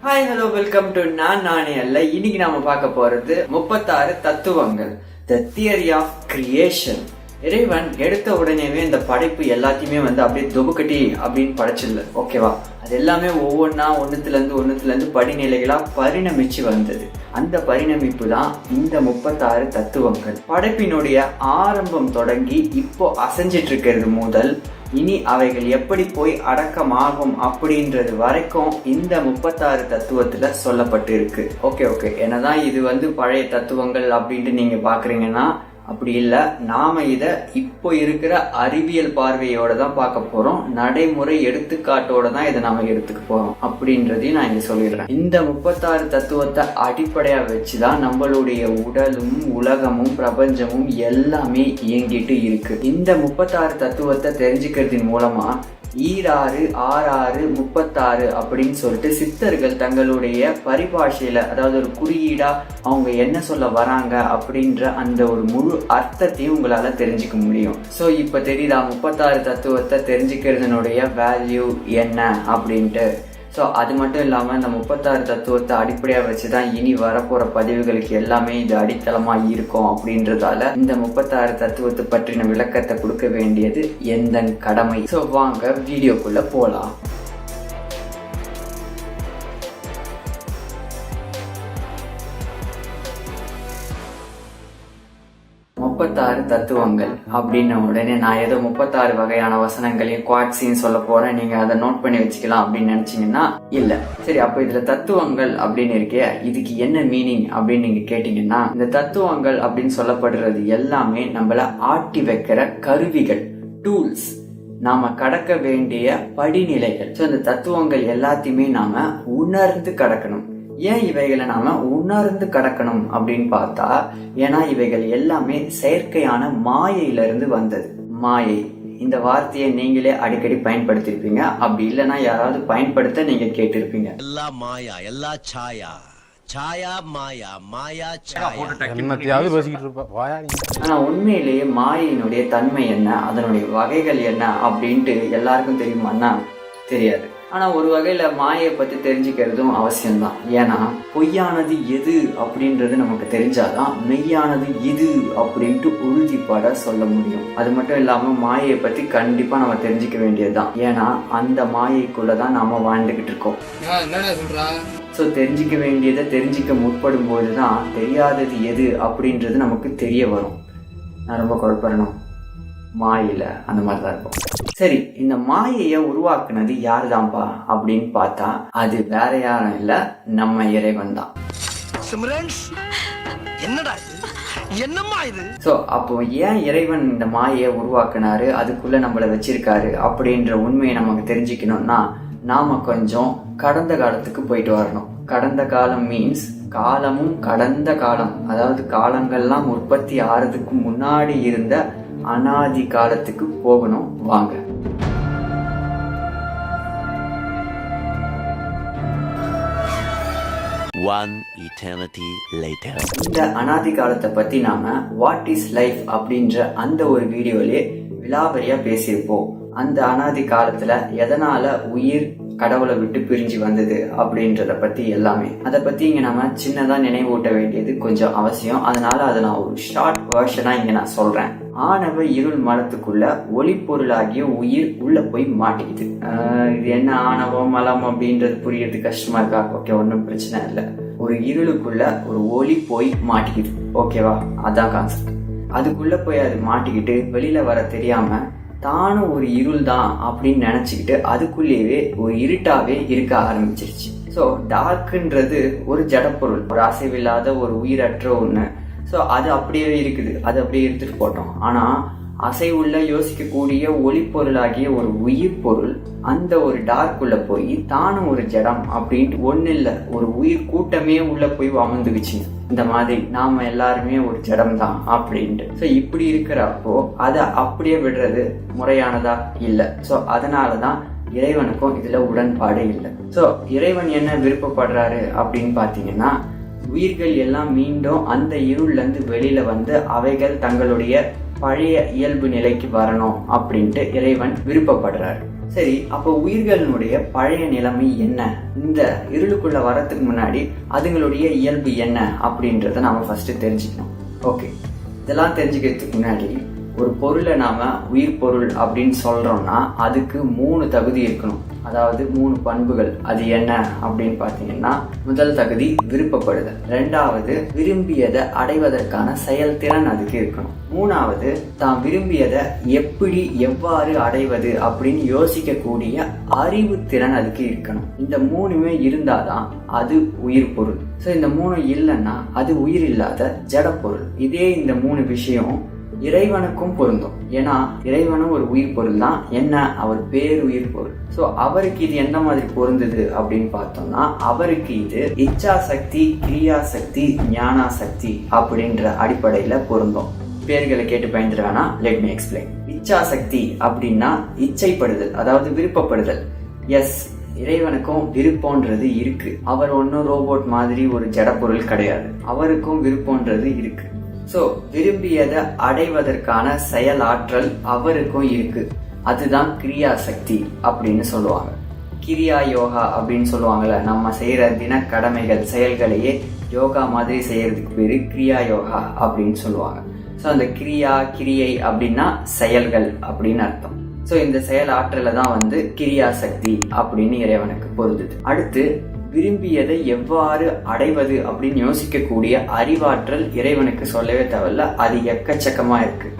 Hi hello welcome to நானே அல்ல. இன்னைக்கு நாம பார்க்க போறது 36 தத்துவங்கள், த தியரி ஆஃப் கிரியேஷன். இறைவன் எடுத்த உடனேவே இந்த படைப்பு எல்லாத்தையுமே அப்படியே தொகுக்கட்டி அப்படின்னு படைச்சிடல, ஓகேவா? அது எல்லாமே ஒவ்வொன்றா ஒன்னுத்துல இருந்து படிநிலைகளா பரிணமிச்சு வந்தது. அந்த பரிணமிப்பு தான் இந்த 36 தத்துவங்கள். படைப்பினுடைய ஆரம்பம் தொடங்கி இப்போ அசைஞ்சிட்டு இருக்கிறது முதல் இனி அவைகள் எப்படி போய் அடக்கமாகும் அப்படின்றது வரைக்கும் இந்த 36 தத்துவத்துல சொல்லப்பட்டு இருக்கு. ஓகே என்னதான் இது பழைய தத்துவங்கள் அப்படின்ட்டு நீங்க பாக்குறீங்கன்னா அப்படி இல்லை. நாம இத இப்போ இருக்கிற அறிவியல் பார்வையோட தான் பார்க்க போறோம், நடைமுறை எடுத்துக்காட்டோட தான் இதை நாம எடுத்துக்க போறோம் அப்படின்றதையும் நான் இங்க சொல்லிடுறேன். இந்த 36 தத்துவத்தை அடிப்படையா வச்சுதான் நம்மளுடைய உடலும் உலகமும் பிரபஞ்சமும் எல்லாமே இயங்கிட்டு இருக்கு. இந்த 36 தத்துவத்தை தெரிஞ்சுக்கிறதின் மூலமா ஈராறு 6 36 அப்படின்னு சொல்லிட்டு சித்தர்கள் தங்களுடைய பரிபாஷையில, அதாவது ஒரு குறியீடா அவங்க என்ன சொல்ல வராங்க அப்படின்ற அந்த ஒரு முழு அர்த்தத்தையும் உங்களால தெரிஞ்சுக்க முடியும். ஸோ இப்ப தெரியுதா 36 தத்துவத்தை தெரிஞ்சுக்கிறதுனுடைய வேல்யூ என்ன அப்படின்ட்டு. ஸோ அது மட்டும் இல்லாமல் இந்த 36 தத்துவத்தை அடிப்படையாக வச்சுதான் இனி வரப்போற பதிவுகளுக்கு எல்லாமே இது அடித்தளமாக இருக்கும். அப்படின்றதால இந்த 36 தத்துவத்தை பற்றின விளக்கத்தை கொடுக்க வேண்டியது எந்த கடமை. ஸோ வாங்க வீடியோக்குள்ள போகலாம். 36 தத்துவங்கள் அப்படின்ன உடனே நான் ஏதோ 36 வகையான வசனங்களையும் குவாட்ஸையும் சொல்ல போறேன், நீங்க அதை நோட் பண்ணி வச்சுக்கலாம் அப்படின்னு நினைச்சீங்கன்னா இல்ல. சரி, அப்ப இதுல தத்துவங்கள் அப்படின்னு இருக்கே, இதுக்கு என்ன மீனிங் அப்படின்னு நீங்க கேட்டீங்கன்னா, இந்த தத்துவங்கள் அப்படின்னு சொல்லப்படுறது எல்லாமே நம்மள ஆட்டி வைக்கிற கருவிகள், டூல்ஸ், நாம கடக்க வேண்டிய படிநிலைகள். ஸோ இந்த தத்துவங்கள் எல்லாத்தையுமே நாம உணர்ந்து கடக்கணும். ஏன் இவைகளை நாம உணர்ந்து கடக்கணும் அப்படின்னு பார்த்தா, ஏன்னா இவைகள் எல்லாமே செயற்கையான மாயையிலிருந்து வந்தது. மாயை இந்த வார்த்தையை நீங்களே அடிக்கடி பயன்படுத்திருப்பீங்க, அப்படி இல்லைன்னா யாராவது பயன்படுத்த நீங்க கேட்டிருப்பீங்க. எல்லா மாயா, எல்லா சாயா, சாயா மாயா, மாயா சாயா. ஆனா உண்மையிலேயே மாயினுடைய தன்மை என்ன, அதனுடைய வகைகள் என்ன அப்படின்ட்டு எல்லாருக்கும் தெரியுமான்னா தெரியாது. ஆனா ஒரு வகையில மாயை பத்தி தெரிஞ்சுக்கிறதும் அவசியம்தான். ஏன்னா பொய்யானது எது அப்படின்றது நமக்கு தெரிஞ்சாதான் மெய்யானது இது அப்படின்ட்டு உறுதிப்பட சொல்ல முடியும். அது மட்டும் இல்லாம மாயை பத்தி கண்டிப்பா நம்ம தெரிஞ்சுக்க வேண்டியதுதான். ஏன்னா அந்த மாயைக்குள்ளதான் நாம வாழ்ந்துகிட்டு இருக்கோம். ஸோ தெரிஞ்சிக்க வேண்டியதை தெரிஞ்சிக்க முற்படும் போதுதான் தெரியாதது எது அப்படின்றது நமக்கு தெரிய வரும். நான் ரொம்ப குழப்பறணும், மாயில அந்த மாதிரிதான் இருக்கும். சரி, இந்த மாயையை உருவாக்குனது யாருதான்ப்பா அப்படின்னு பார்த்தா அது வேற யாரும் இல்ல, நம்ம இறைவன் தான். சோ அப்போ ஏன் இறைவன் இந்த மாயையை உருவாக்குனாரு, அதுக்குள்ள நம்மள வச்சிருக்காரு அப்படின்ற உண்மையை நமக்கு தெரிஞ்சுக்கணும்னா நாம கொஞ்சம் கடந்த காலத்துக்கு போயிட்டு வரணும். கடந்த காலம் மீன்ஸ் காலமும் கடந்த காலம், அதாவது காலங்கள்லாம் உற்பத்தி ஆறதுக்கு முன்னாடி இருந்த அனாதி காலத்துக்கு போகணும். வாங்க. One eternity later. இந்த அனாதி காலத்தை பத்தி நாம வாட் இஸ் லைஃப் அப்படின்ற அந்த ஒரு வீடியோலயே விலாவரியா பேசியிருப்போம். அந்த அனாதி காலத்துல எதனால உயிர் கடவுளை விட்டு பிரிஞ்சு வந்தது அப்படின்றத பத்தி எல்லாமே. அதை பத்தி இங்க நம்ம சின்னதா நினைவூட்ட வேண்டியது கொஞ்சம் அவசியம். அதனால அதை நான் ஒரு ஷார்ட் வெர்ஷனா இங்க நான் சொல்றேன். ஆணவ இருள் மலத்துக்குள்ள ஒளி பொருளாகிய உயிர் உள்ள போய் மாட்டிக்குது. இது என்ன ஆணவம் மலம் அப்படின்றது புரியறது கஷ்டமா இருக்கா? ஓகே, ஒன்றும் பிரச்சனை இல்லை. ஒரு இருளுக்குள்ள ஒரு ஒளி போய் மாட்டிக்குது, ஓகேவா? அதான் கான்செப்ட். அதுக்குள்ள போய் அது மாட்டிக்கிட்டு வெளியில வர தெரியாம தானும் ஒரு இருள் தான் அப்படின்னு நினைச்சுக்கிட்டு அதுக்குள்ளேயே ஒரு இருட்டாவே இருக்க ஆரம்பிச்சிருச்சு. ஸோ டார்க்ன்றது ஒரு ஜடப்பொருள், ஒரு அசைவில்லாத ஒரு உயிரற்ற ஒண்ணு. ஸோ அது அப்படியே இருக்குது, அது அப்படியே எடுத்துட்டு போட்டோம். ஆனா அசைவுள்ள யோசிக்கக்கூடிய ஒளி பொருளாகிய ஒரு உயிர் பொருள் அந்த ஒரு டார்க்குள்ள போய் தானும் ஒரு ஜடம் அப்படின்ட்டு ஒண்ணு இல்ல, ஒரு உயிர் கூட்டமே உள்ள போய் அமர்ந்துக்குச்சு. இந்த மாதிரி நாம எல்லாருமே ஒரு ஜடம் தான் அப்படின்ட்டு. ஸோ இப்படி இருக்கிறப்போ அதை அப்படியே விடுறது முறையானதா இல்லை. ஸோ அதனாலதான் இறைவனுக்கும் இதுல உடன்பாடு இல்லை. ஸோ இறைவன் என்ன விருப்பப்படுறாரு அப்படின்னு பாத்தீங்கன்னா, உயிர்கள் எல்லாம் மீண்டும் அந்த இருள்ல இருந்து வெளியில வந்து அவைகள் தங்களுடைய பழைய இயல்பு நிலைக்கு வரணும் அப்படின்ட்டு இறைவன் விருப்பப்படுறாரு. சரி, அப்போ உயிர்களுடைய பழைய நிலைமை என்ன? இந்த இருளுக்குள்ள வரத்துக்கு முன்னாடி அதுங்களுடைய இயல்பு என்ன அப்படின்றத நாம ஃபர்ஸ்ட் தெரிஞ்சுக்கணும். ஓகே, இதெல்லாம் தெரிஞ்சுக்கிறதுக்கு முன்னாடி ஒரு பொருளை நாம உயிர் பொருள் அப்படின்னு சொல்றோம்னா அதுக்கு 3 தகுதி இருக்கணும். அதாவது 3 பண்புகள். அது என்ன அப்படின்னு பாத்தீங்கன்னா, முதல் தகுதி விருப்பப்படுதல், 2வது விரும்பியதை அடைவதற்கான செயல்திறன் அதுக்கு இருக்கணும், 3வது தான் விரும்பியதை எப்படி எவ்வாறு அடைவது அப்படின்னு யோசிக்கக்கூடிய அறிவு திறன் அதுக்கு இருக்கணும். இந்த 3மே இருந்தாதான் அது உயிர் பொருள். ஸோ இந்த 3 இல்லைன்னா அது உயிர் இல்லாத ஜட பொருள். இதே இந்த 3 விஷயம் இறைவனுக்கும் பொருந்தும். ஏன்னா இறைவனும் ஒரு உயிர் பொருள் தான். என்ன, அவர் பேருயிர் பொருள். சோ அவருக்கு இது எந்த மாதிரி பொருந்தது அப்படின்னு பார்த்தோம்னா, அவருக்கு இது இச்சா சக்தி, கிரியா சக்தி, ஞானா சக்தி அப்படின்ற அடிப்படையில பொருந்தும். பேர்களை கேட்டு பயந்துட வேணாம், லெட் மீ எக்ஸ்பிளைன். இச்சா சக்தி அப்படின்னா இச்சைப்படுதல், அதாவது விருப்பப்படுதல். எஸ், இறைவனுக்கும் விருப்பம்ன்றது இருக்கு. அவர் ஒன்னும் ரோபோட் மாதிரி ஒரு ஜட பொருள் கிடையாது. அவருக்கும் விருப்பம்ன்றது இருக்கு. சோ விரும்பியதை அடைவதற்கான செயல் ஆற்றல் அவருக்கும் இருக்கு. அதுதான் கிரியா சக்தி அப்படின்னு சொல்லுவாங்க. கிரியா யோகா அப்படின்னு சொல்லுவாங்கல்ல, நம்ம செய்யற தின கடமைகள் செயல்களையே யோகா மாதிரி செய்யறதுக்கு பேரு கிரியா யோகா அப்படின்னு சொல்லுவாங்க. ஸோ அந்த கிரியை அப்படின்னா செயல்கள் அப்படின்னு அர்த்தம். ஸோ இந்த செயல் ஆற்றலை தான் கிரியா சக்தி அப்படின்னு இறைவனுக்கு பொருந்துது. அடுத்து விரும்பியதை எவ்வாறு அடைவது அப்படின்னு யோசிக்கக்கூடிய அறிவாற்றல் இறைவனுக்கு சொல்லவே தேவையில்ல, அது எக்கச்சக்கமா இருக்கு.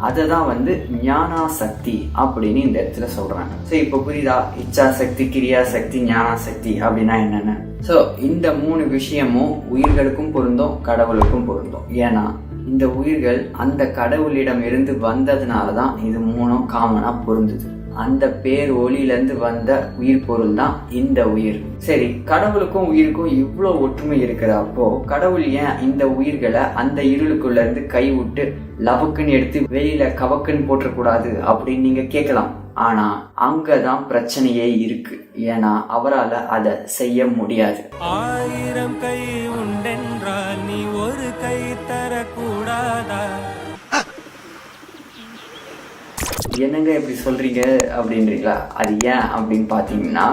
அததான் ஞானா சக்தி அப்படின்னு இந்த இடத்துல சொல்றாங்க. சோ இப்ப புரியுதா, இச்சா சக்தி, கிரியா சக்தி, ஞானா சக்தி அப்படின்னா என்னன்னு? சோ இந்த 3 விஷயமும் உயிர்களுக்கும் பொருந்தும், கடவுளுக்கும் பொருந்தும். ஏன்னா இந்த உயிர்கள் அந்த கடவுளிடம் இருந்து வந்ததுனாலதான் இது 3 காமனா பொருந்துது. அந்த பேர் ஒளியிலிருந்து வந்த உயிர் பொருள் தான் இந்த உயிர். சரி, கடவுளுக்கும் உயிருக்கும் இவ்வளவு ஒற்றுமை இருக்கிறப்போ கடவுள் ஏன் இந்த உயிர்களை அந்த இருளுக்குள்ள இருந்து கைவிட்டு லவக்குன்னு எடுத்து வெளியில கவக்குன்னு போட்டக்கூடாது அப்படின்னு நீங்க கேட்கலாம். ஆனா அங்கதான் பிரச்சனையே இருக்கு. ஏன்னா அவரால் அதை செய்ய முடியாது. 1000 கை உண்டென்றால் நீ ஒரு கை தரக்கூடாதா? என்னங்க இப்படி சொல்றீங்க அப்படின்றீங்களா? அது ஏன் அப்படின்னு பாத்தீங்கன்னா,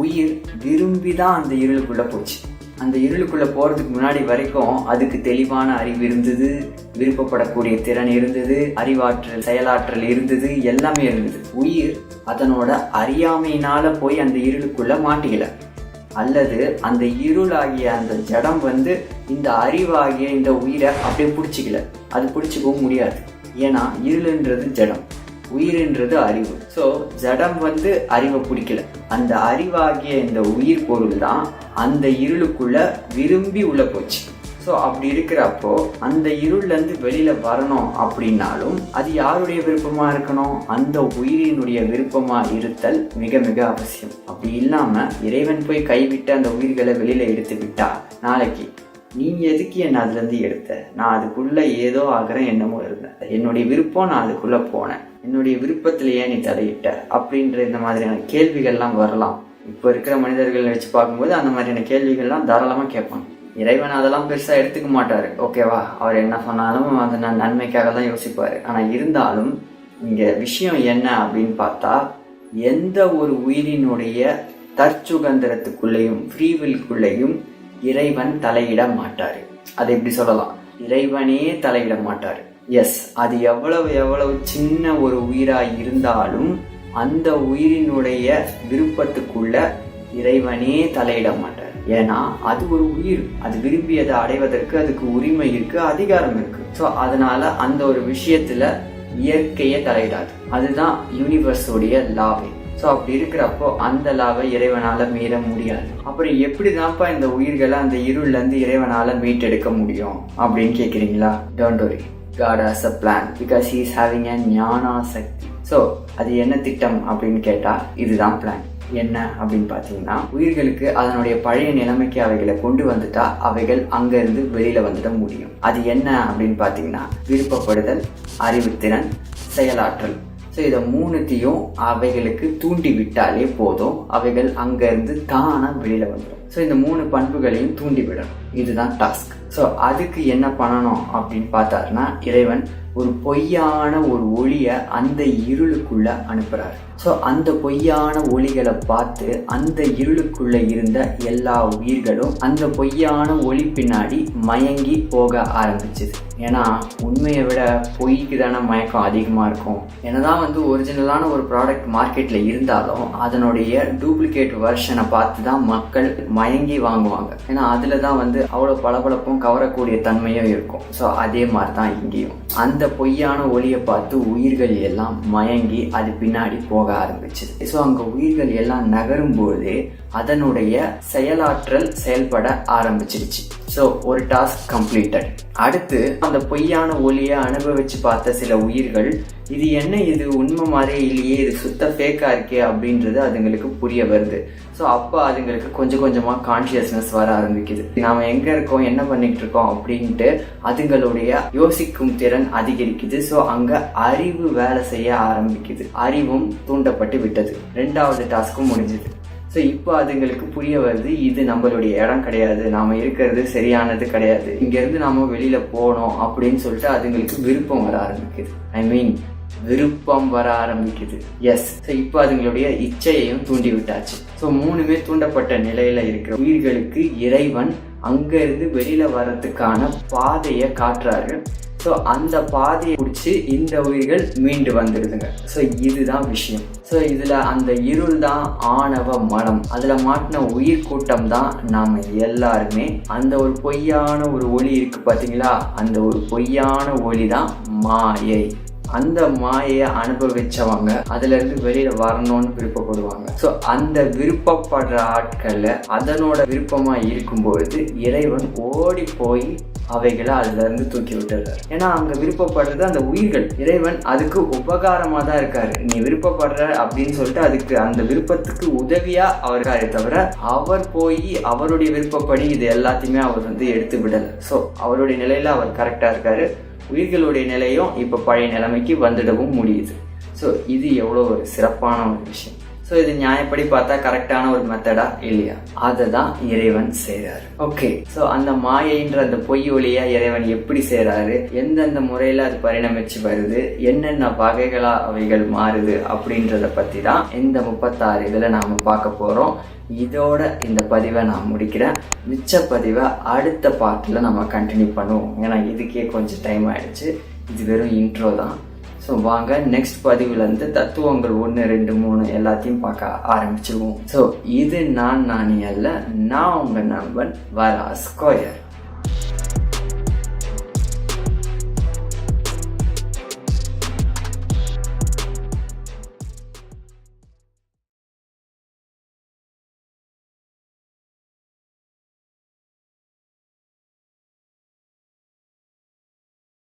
உயிர் விரும்பிதான் அந்த இருளுக்குள்ள போச்சு. அந்த இருளுக்குள்ள போறதுக்கு முன்னாடி வரைக்கும் அதுக்கு தெளிவான அறிவு இருந்தது, விருப்பப்படக்கூடிய திறன் இருந்தது, அறிவாற்றல், செயலாற்றல் இருந்தது, எல்லாமே இருந்தது. உயிர் அதனோட அறியாமையினால போய் அந்த இருளுக்குள்ள மாட்டிக்கல, அல்லது அந்த இருளாகிய அந்த ஜடம் இந்த அறிவாகிய இந்த உயிரை அப்படியே பிடிச்சிக்கல. அது பிடிச்சிக்கவும் முடியாது. ஏன்னா இருளுன்றது ஜடம், உயிர்ன்றது அறிவு. சோ ஜடம் அறிவை பிடிக்கல. அந்த அறிவாகிய இந்த உயிர் பொருள் தான் அந்த இருளுக்குள்ள விரும்பி உள்ள போச்சு. ஸோ அப்படி இருக்கிறப்போ அந்த இருள்ல இருந்து வெளியில வரணும் அப்படின்னாலும் அது யாருடைய விருப்பமா இருக்கணும்? அந்த உயிரினுடைய விருப்பமா இருத்தல் மிக மிக அவசியம். அப்படி இல்லாம இறைவன் போய் கைவிட்டு அந்த உயிர்களை வெளியில எடுத்து விட்டா, நாளைக்கு நீ எதுக்கு என்ன அதுல இருந்து எடுத்த, நான் அதுக்குள்ள ஏதோ ஆகிறேன், என்னமோ இருந்தேன், என்னுடைய விருப்பம், நான் அதுக்குள்ள போனேன், என்னுடைய விருப்பத்திலேயே நீ தலையிட்ட அப்படின்ற இந்த மாதிரியான கேள்விகள்லாம் வரலாம். இப்ப இருக்கிற மனிதர்கள் வச்சு பார்க்கும்போது அந்த மாதிரியான கேள்விகள்லாம் தாராளமா கேட்பாங்க. இறைவன் அதெல்லாம் பெருசா எடுத்துக்க மாட்டாரு. ஓகேவா, அவர் என்ன சொன்னாலும் அதை நன்மைக்காக தான் யோசிப்பாரு. ஆனா இருந்தாலும் இங்க விஷயம் என்ன அப்படின்னு பார்த்தா, எந்த ஒரு உயிரினுடைய தற்சுதந்திரத்துக்குள்ளேயும் ஃப்ரீவில்குள்ளேயும் இறைவன் தலையிட மாட்டாரு. அதை எப்படி சொல்லலாம், இறைவனே தலையிட மாட்டாரு. எஸ், அது எவ்வளவு சின்ன ஒரு உயிரா இருந்தாலும் அந்த உயிரினுடைய விருப்பத்துக்குள்ள இறைவனே தலையிட மாட்டார். ஏன்னா அது ஒரு உயிர், அது விரும்பியதை அடைவதற்கு அதுக்கு உரிமை இருக்கு, அதிகாரம் இருக்கு. ஸோ அதனால அந்த ஒரு விஷயத்துல இயற்கையே தலையிடாது. அதுதான் யூனிவர்ஸோடைய லாவே. ஸோ அப்படி இருக்கிறப்போ அந்த லாவை இறைவனால மீற முடியாது. அப்புறம் எப்படிதான்ப்பா இந்த உயிர்களை அந்த இருள்ல இருந்து இறைவனால மீட்டெடுக்க முடியும் அப்படின்னு கேட்குறீங்களா? Don't worry, God has a plan because he is having a gnana shakti. So அது என்ன திட்டம் அப்படின்னு கேட்டா, இதுதான் பிளான். என்ன அப்படின்னு பார்த்தீங்கன்னா, உயிர்களுக்கு அதனுடைய பழைய நிலைமைக்கு அவைகளை கொண்டு வந்துட்டா அவைகள் அங்க இருந்து வெளியில வந்துட முடியும். அது என்ன அப்படின்னு பார்த்தீங்கன்னா, விருப்பப்படுதல், அறிவுத்திறன், செயலாற்றல். ஸோ இதை 3த்தையும் அவைகளுக்கு தூண்டி விட்டாலே போதும், அவைகள் அங்க இருந்து தானா வெளியில வந்துடும். ஸோ இந்த 3 பண்புகளையும் தூண்டி விடணும். இதுதான் டாஸ்க். ஸோ அதுக்கு என்ன பண்ணணும் அப்படின்னு பார்த்தாருன்னா, இறைவன் ஒரு பொய்யான ஒரு ஒளியை அந்த இருளுக்குள்ள அனுப்புறாரு. ஸோ அந்த பொய்யான ஒளிகளை பார்த்து அந்த இருளுக்குள்ள இருந்த எல்லா உயிர்களும் அந்த பொய்யான ஒளி பின்னாடி மயங்கி போக ஆரம்பிச்சுது. ஏன்னா உண்மையை விட பொய்க்கு தானே மயக்கம் அதிகமாக இருக்கும். என்னதான் வந்து ஒரிஜினலான ஒரு ப்ராடக்ட் மார்க்கெட்டில் இருந்தாலும் அதனுடைய டூப்ளிகேட் வெர்ஷனை பார்த்து தான் மக்கள் மயங்கி வாங்குவாங்க. ஏன்னா அதில் தான் வந்து அவ்வளோ பளபளப்பும் கவரக்கூடிய தன்மையும் இருக்கும். ஸோ அதே மாதிரி தான் இங்கேயும் அந்த பொய்யான ஒளியை பார்த்து உயிர்கள் எல்லாம் மயங்கி அது பின்னாடி போக ஆரம்பிச்சது. ஸோ அங்கே உயிர்கள் எல்லாம் நகரும்போது அதனுடைய செயலாற்றல் செயல்பட ஆரம்பிச்சிருச்சு. ஸோ ஒரு டாஸ்க் கம்ப்ளீட்டட். அடுத்து அந்த பொய்யான ஒளியை அனுபவிச்சு பார்த்த சில உயிர்கள் இது என்ன, இது உண்மை மாதிரியே இல்லையே, இது சுத்த ஃபேக்கா இருக்கே அப்படின்றது அதுங்களுக்கு புரிய வருது. ஸோ அப்போ அதுங்களுக்கு கொஞ்சம் கொஞ்சமாக கான்சியஸ்னஸ் வர ஆரம்பிக்குது. நாம் எங்கே இருக்கோம், என்ன பண்ணிட்டு இருக்கோம் அப்படின்ட்டு அதுங்களுடைய யோசிக்கும் திறன் அதிகரிக்குது. ஸோ அங்கே அறிவு வேலை செய்ய ஆரம்பிக்குது. அறிவும் தூண்டப்பட்டு விட்டது. 2வது டாஸ்க்கும் முடிஞ்சுது. ஸோ இப்போ அதுங்களுக்கு புரிய வருது, இது நம்மளுடைய இடம் கிடையாது, நாம் இருக்கிறது சரியானது கிடையாது, இங்கேருந்து நாம் வெளியில் போகணும் அப்படின்னு சொல்லிட்டு அதுங்களுக்கு விருப்பம் வர ஆரம்பிக்குது. விருப்பம் வர ஆரம்பிக்குது. எஸ். ஸோ இப்போ அதுங்களுடைய இச்சையையும் தூண்டி விட்டாச்சு. ஸோ 3மே தூண்டப்பட்ட நிலையில இருக்கிற உயிர்களுக்கு இறைவன் அங்கிருந்து வெளியில வர்றதுக்கான பாதையை காட்டுறாரு. ஸோ அந்த பாதையை பிடிச்சி இந்த உயிர்கள் மீண்டு வந்துடுதுங்க. ஸோ இதுதான் விஷயம். ஸோ இதில் அந்த இருள் தான் ஆணவ மலம். அதில் மாட்டின உயிர் கூட்டம் தான் நாம் எல்லாருமே. அந்த ஒரு பொய்யான ஒரு ஒளி இருக்குது பார்த்தீங்களா, அந்த ஒரு பொய்யான ஒளி தான் மாயை. அந்த மாயையை அனுபவிச்சவங்க அதுல இருந்து வெளியில வரணும்னு விருப்பப்படுவாங்க. ஸோ அந்த விருப்பப்படுற ஆட்கள்ல அதனோட விருப்பமா இருக்கும்போது இறைவன் ஓடி போய் அவைகளை அதுல இருந்து தூக்கி விட்டுறாரு. ஏன்னா அங்க விருப்பப்படுறது அந்த உயிர்கள். இறைவன் அதுக்கு உபகாரமா தான் இருக்காரு. நீ விருப்பப்படுற அப்படின்னு சொல்லிட்டு அதுக்கு அந்த விருப்பத்துக்கு உதவியா அவர் இருக்காரே தவிர அவர் போய் அவருடைய விருப்பப்படி இது எல்லாத்தையுமே அவர் வந்து எடுத்து விடல. ஸோ அவருடைய நிலையில அவர் கரெக்டா இருக்காரு. உயிர்களுடைய நிலையும் இப்போ பழைய நிலைமைக்கு வந்துடவும் முடியுது. ஸோ இது எவ்வளோ ஒரு சிறப்பான ஒரு விஷயம். ஸோ இது நியாயப்படி பார்த்தா கரெக்டான ஒரு மெத்தடா இல்லையா, அதை தான் இறைவன் செய்கிறாரு. ஓகே. ஸோ அந்த மாயைன்ற அந்த பொய் ஒளியா இறைவன் எப்படி செய்கிறாரு, எந்தெந்த முறையில் அது பரிணமிச்சு வருது, என்னென்ன வகைகளா அவைகள் மாறுது அப்படின்றத பற்றி தான் இந்த 36 இதில் நாம் பார்க்க போகிறோம். இதோட இந்த பதிவை நான் முடிக்கிறேன். மிச்ச பதிவை அடுத்த பார்ட்டில் நம்ம கண்டினியூ பண்ணுவோம். ஏன்னா இதுக்கே கொஞ்சம் டைம் ஆயிடுச்சு. இது வெறும் இன்ட்ரோ தான். ஸோ வாங்க நெக்ஸ்ட் பதிவுலேருந்து தத்துவங்கள் 1, 2, 3 எல்லாத்தையும் பார்க்க ஆரம்பிச்சிருவோம். ஸோ இது நானி அல்ல, நான் உங்கள் நண்பன் வரா ஸ்கொயர்.